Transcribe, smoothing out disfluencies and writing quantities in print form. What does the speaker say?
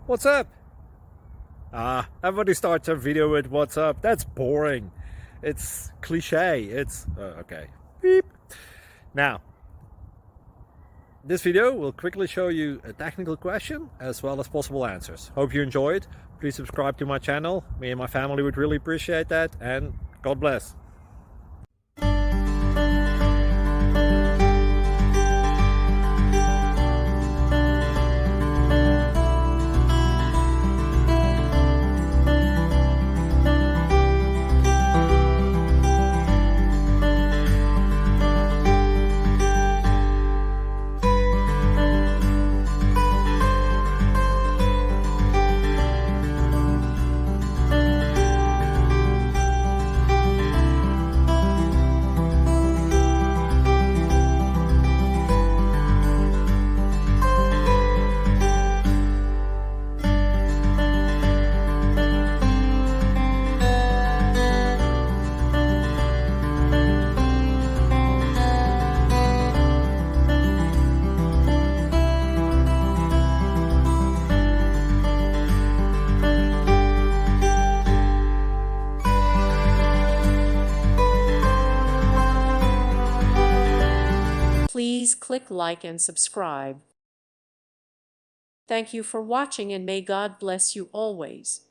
What's up? Everybody starts a video with what's up. That's boring. It's cliche. It's okay. Beep. Now, this video will quickly show you a technical question as well as possible answers. Hope you enjoy it. Please subscribe to my channel. Me and my family would really appreciate that, and God bless. Please click like and subscribe. Thank you for watching, and may God bless you always.